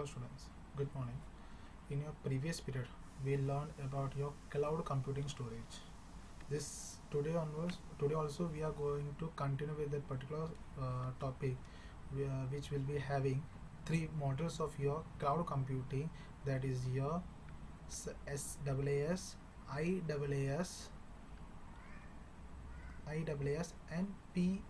Hello students, good morning. In your previous period, we learned about your cloud computing storage. This today onwards, today also we are going to continue with that particular topic, which will be having three models of your cloud computing. That is your SaaS, IaaS, and PaaS.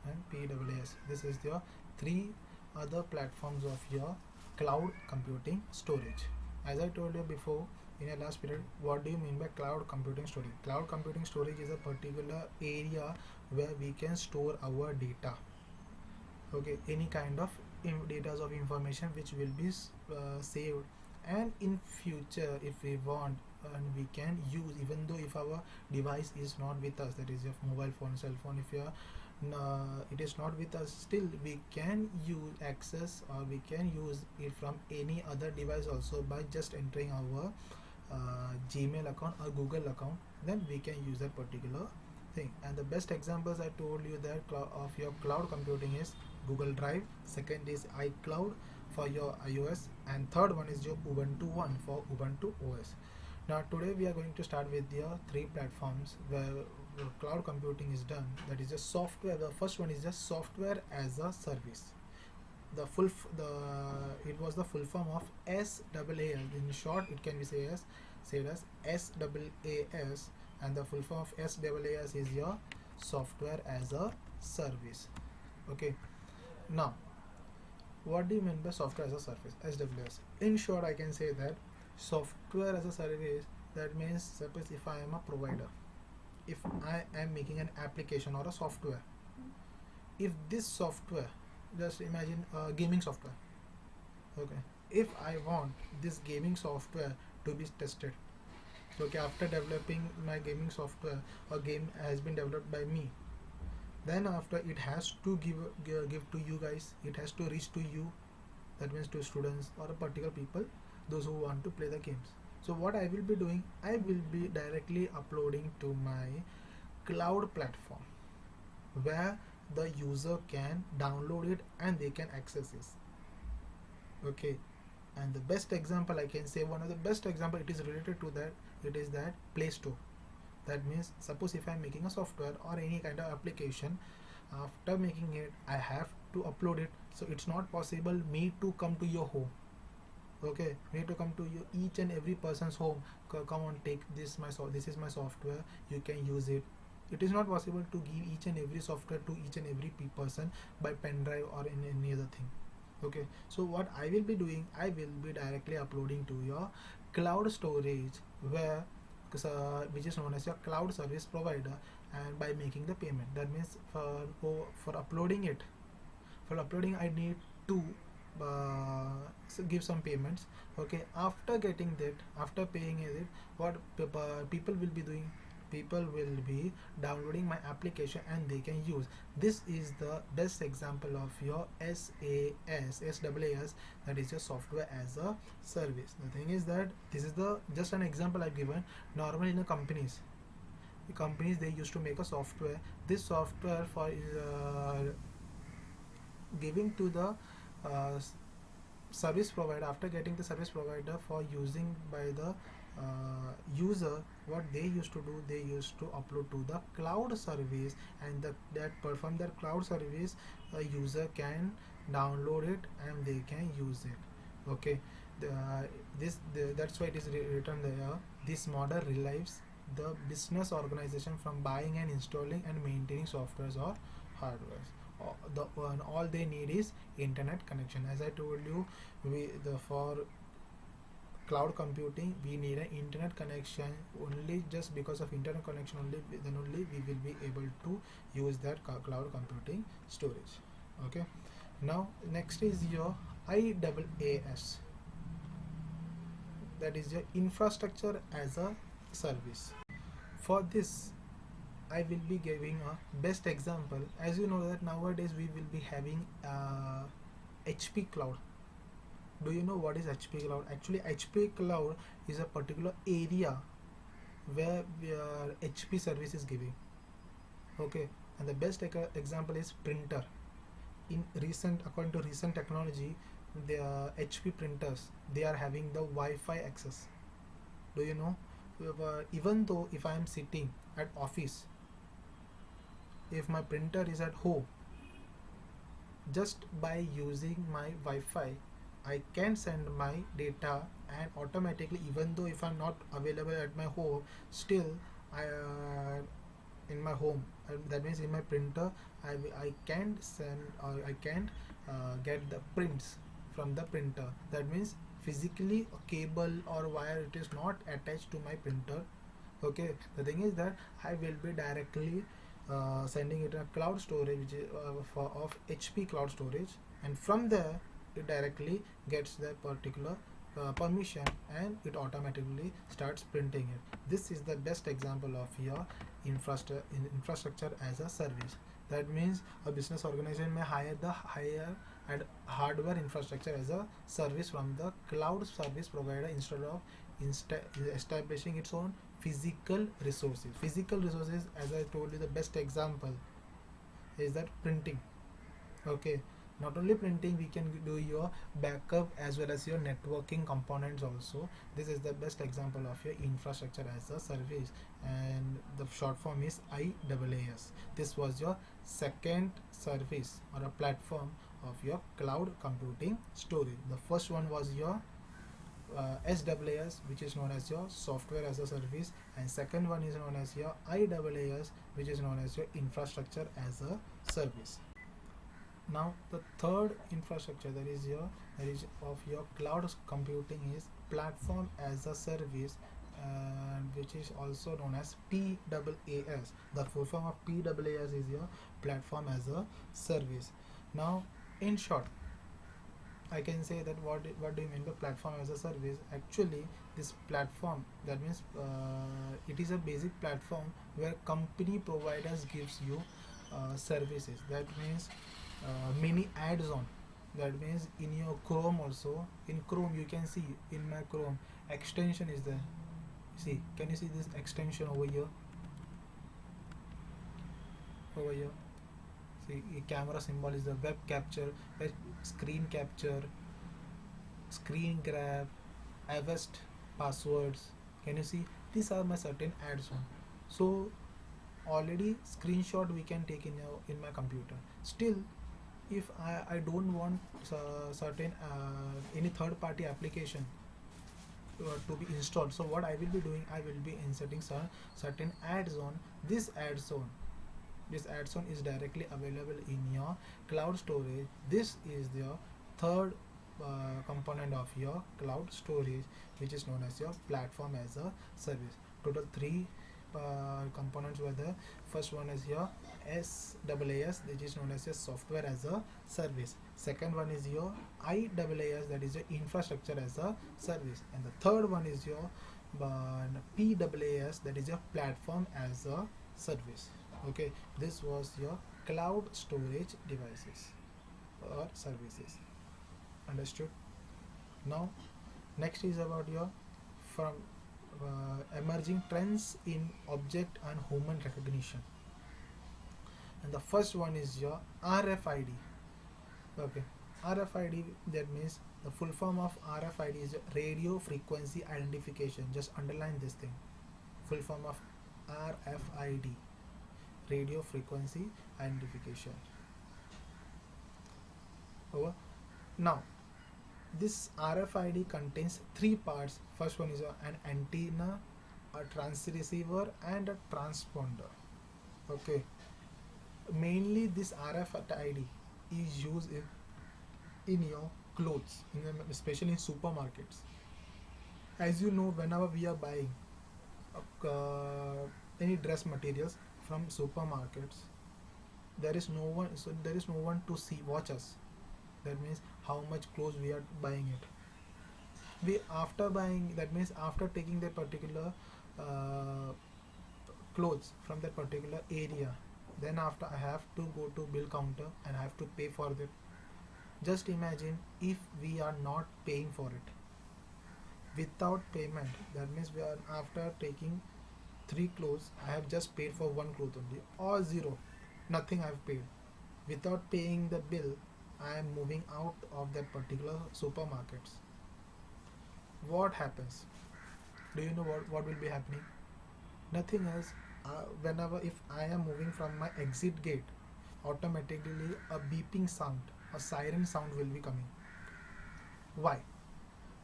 And PaaS. This is your three other platforms of your cloud computing storage. As I told you before in your last period, what do you mean by cloud computing storage? Cloud computing storage is a particular area where we can store our data. Okay, any kind of data of information which will be saved, and in future if we want, and we can use, even though if our device is not with us, that is your mobile phone, cell phone, if you are it is not with us, still we can use access, or we can use it from any other device also by just entering our Gmail account or Google account. Then we can use that particular thing. And the best examples I told you that of your cloud computing is Google Drive, second is iCloud for your iOS, and third one is your Ubuntu One for Ubuntu OS. Now today we are going to start with the three platforms where cloud computing is done. That is just software. The first one is just software as a service. The it was the full form of SaaS. In short, it can be said as SaaS, and the full form of SaaS is your software as a service. Okay. Now, what do you mean by software as a service? SaaS. In short, I can say that software as a service, that means suppose if I am a provider, if I am making an application or a software, if this software, just imagine gaming software. Okay, if I want this gaming software to be tested, okay, after developing my gaming software, a game has been developed by me, then after it has to give to you guys, it has to reach to you, that means to students or a particular people, those who want to play the games. So what I will be doing, I will be directly uploading to my cloud platform where the user can download it and they can access it. Okay, and the best example I can say, one of the best example, it is related to that, it is that Play Store. That means suppose if I am making a software or any kind of application, after making it I have to upload it. So it's not possible me to come to your home. Okay, we need to come to you, each and every person's home. Come on, take this this is my software, you can use it. It is not possible to give each and every software to each and every person by pen drive or in any other thing. Okay, so what I will be doing, I will be directly uploading to your cloud storage, where which is known as your cloud service provider, and by making the payment. That means for uploading it, I need to give some payments. Okay, after getting that, after paying it, what people will be doing, people will be downloading my application and they can use. This is the best example of your SaaS, that is your software as a service. The thing is that this is the just an example I've given. Normally in the companies, they used to make a software. This software for giving to the service provider, after getting the service provider for using by the user, what they used to do, they used to upload to the cloud service, and that perform their cloud service, a user can download it and they can use it. Okay, that's why it is written there. This model relies the business organization from buying and installing and maintaining softwares or hardware. All they need is internet connection. As I told you, for cloud computing we need an internet connection. Only just because of internet connection only, then only we will be able to use that cloud computing storage. Okay, now next is your IaaS, that is your infrastructure as a service. For this I will be giving a best example. As you know that nowadays we will be having HP Cloud. Do you know what is HP Cloud? Actually, HP Cloud is a particular area where HP service is giving. Okay, And the best example is printer. In recent, according to recent technology, the HP printers, they are having the Wi-Fi access. Do you know? Even though if I am sitting at office, if my printer is at home, just by using my Wi-Fi, I can send my data, and automatically, even though if I'm not available at my home, still I in my home, that means in my printer, I can send, or I can get the prints from the printer. That means physically a cable or wire, it is not attached to my printer. Okay, the thing is that I will be directly sending it a cloud storage, which is of HP cloud storage, and from there it directly gets the particular permission, and it automatically starts printing it. This is the best example of your infrastructure as a service. That means a business organization may hire the higher and hardware infrastructure as a service from the cloud service provider, instead of establishing its own physical resources. Physical resources, as I told you, the best example is that printing. Okay, not only printing, we can do your backup as well as your networking components also. This is the best example of your infrastructure as a service, and the short form is IaaS. This was your second service or a platform of your cloud computing storage. The first one was your SaaS, which is known as your software as a service, and second one is known as your IaaS, which is known as your infrastructure as a service. Now the third infrastructure that is of your cloud computing is platform as a service, which is also known as PaaS. The full form of PaaS is your platform as a service. Now, in short, I can say that what do you mean by platform as a service? Actually, this platform, that means it is a basic platform where company providers gives you services. That means many ads on. That means in your Chrome also, in Chrome you can see, in my Chrome extension is there. See, can you see this extension over here? Over here, see, camera symbol is the web capture, screen capture, screen grab, avast passwords. Can you see? These are my certain ads on. So already screenshot we can take in my computer. Still, if I don't want certain any third party application to be installed, so what I will be doing, I will be inserting certain ads on. This ad zone, this ad zone is directly available in your cloud storage. This is the third component of your cloud storage, which is known as your platform as a service. Total three components were there. First one is your SaaS, which is known as your software as a service. Second one is your IaaS, that is your infrastructure as a service, and the third one is your PaaS, that is your platform as a service. Okay, this was your cloud storage devices or services. Understood? Now, next is about your from emerging trends in object and human recognition, and the first one is your RFID. Okay, RFID, that means the full form of RFID is radio frequency identification. Just underline this thing. Full form of RFID, radio frequency identification. Over. Now, this RFID contains three parts. First one is an antenna, a transceiver, and a transponder. Okay, mainly this RFID is used in your clothes, especially in supermarkets. As you know, whenever we are buying any dress materials from supermarkets, there is no one, so there is no one to watch us. That means how much clothes we are buying it. We, after buying, that means after taking that particular clothes from that particular area, then after I have to go to bill counter and I have to pay for it. Just imagine if we are not paying for it. Without payment, that means we are, after taking three clothes, I have just paid for one cloth only, or zero. nothing I've paid. Without paying the bill, I am moving out of that particular supermarkets. What happens? Do you know what will be happening? Nothing else. Whenever if I am moving from my exit gate, automatically a beeping sound, a siren sound will be coming. Why?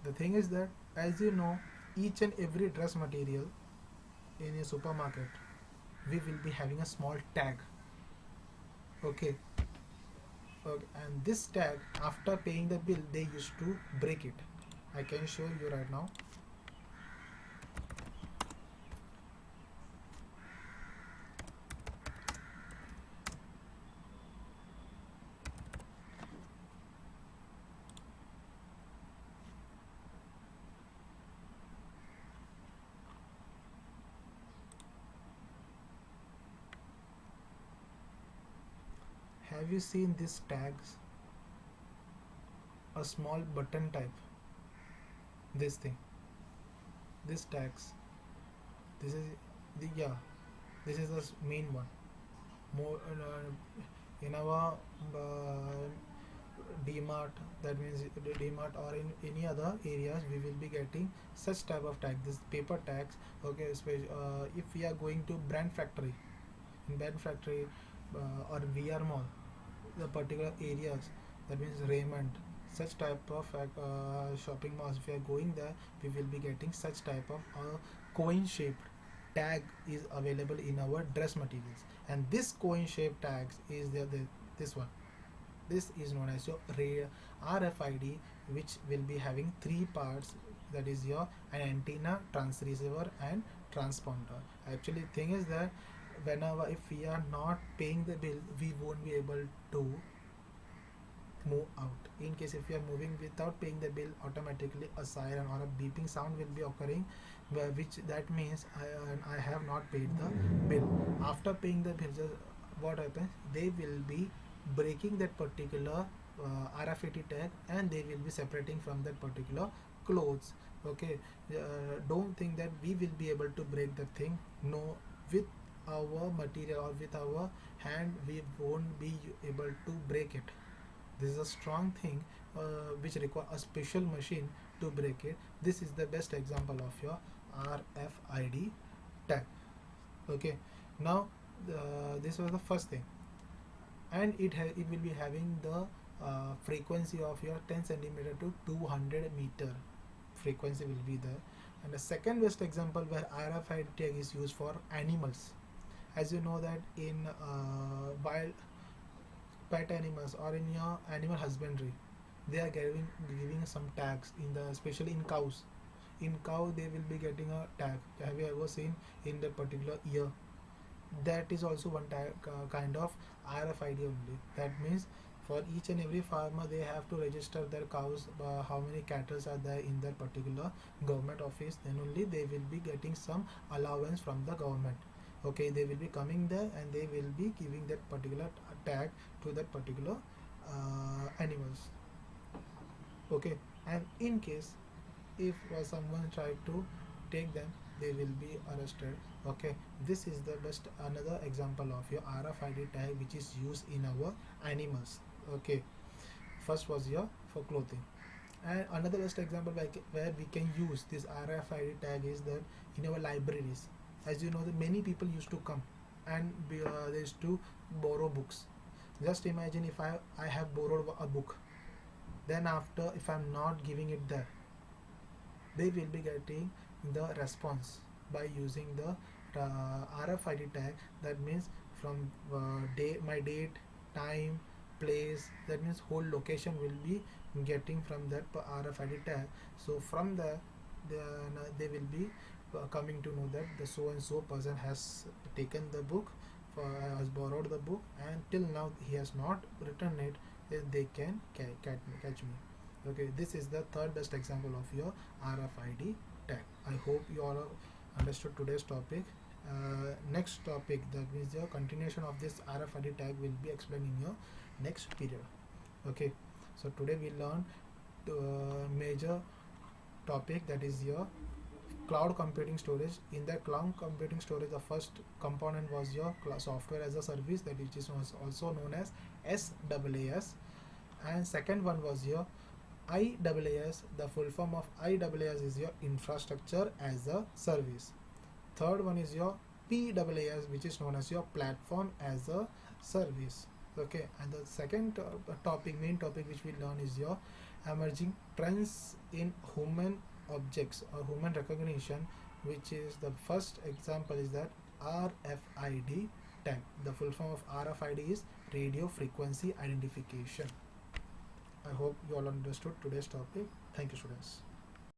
The thing is that, as you know, each and every dress material in a supermarket, we will be having a small tag. Okay. Okay. And this tag, after paying the bill, they used to break it. I can show you right now. Have you seen these tags? A small button type. This thing. This tags. This is the yeah. This is the main one. More in our DMart, that means the DMart or in any other areas, we will be getting such type of tag. This paper tags. Okay, if we are going to brand factory, in brand factory or VR mall, the particular areas, that means Raymond, such type of shopping malls, if we are going there, we will be getting such type of coin shaped tag is available in our dress materials. And this coin shaped tags is this one. This is known as your RFID, which will be having three parts, that is your an antenna, transceiver and transponder. Actually thing is that whenever if we are not paying the bill, we won't be able to move out. In case if you are moving without paying the bill, automatically a siren or a beeping sound will be occurring, which that means I have not paid the bill. After paying the bill, what happens? They will be breaking that particular RFID tag, and they will be separating from that particular clothes. Okay, don't think that we will be able to break the thing. No, with our material or with our hand, we won't be able to break it. This is a strong thing which require a special machine to break it. This is the best example of your RFID tag. Okay, now this was the first thing, and it will be having the frequency of your 10 centimeter to 200 meter frequency will be there. And the second best example where RFID tag is used for animals. As you know that in wild pet animals or in your animal husbandry, they are giving some tags in the, especially in cows. In cow they will be getting a tag. Have you ever seen in that particular ear? That is also one tag, kind of RFID only. That means for each and every farmer, they have to register their cows, how many cattle are there in that particular government office. Then only they will be getting some allowance from the government. Okay, they will be coming there and they will be giving that particular tag to that particular animals. Okay, and in case if someone try to take them, they will be arrested. Okay, this is the best another example of your RFID tag which is used in our animals. Okay, first was your for clothing, and another best example where we can use this RFID tag is that in our libraries. As you know, that many people used to come and they used to borrow books. Just imagine if I have borrowed a book, then after if I'm not giving it there, they will be getting the response by using the RFID tag. That means from my date, time, place. That means whole location will be getting from that RFID tag. So from there, they will be coming to know that the so and so person has taken the book, has borrowed the book, and till now he has not returned it. They can catch me. Okay, this is the third best example of your RFID tag. I hope you all understood today's topic. Next topic, that means the continuation of this RFID tag, will be explained in your next period. Okay, so today we learned major topic, that is your cloud computing storage. In the cloud computing storage, the first component was your software as a service, that which is also known as SaaS, and second one was your IaaS. The full form of IaaS is your infrastructure as a service. Third one is your PaaS, which is known as your platform as a service. Okay, and the second main topic which we learn is your emerging trends in human objects or human recognition, which is the first example is that RFID tag. The full form of RFID is radio frequency identification. I hope you all understood today's topic. Thank you, students.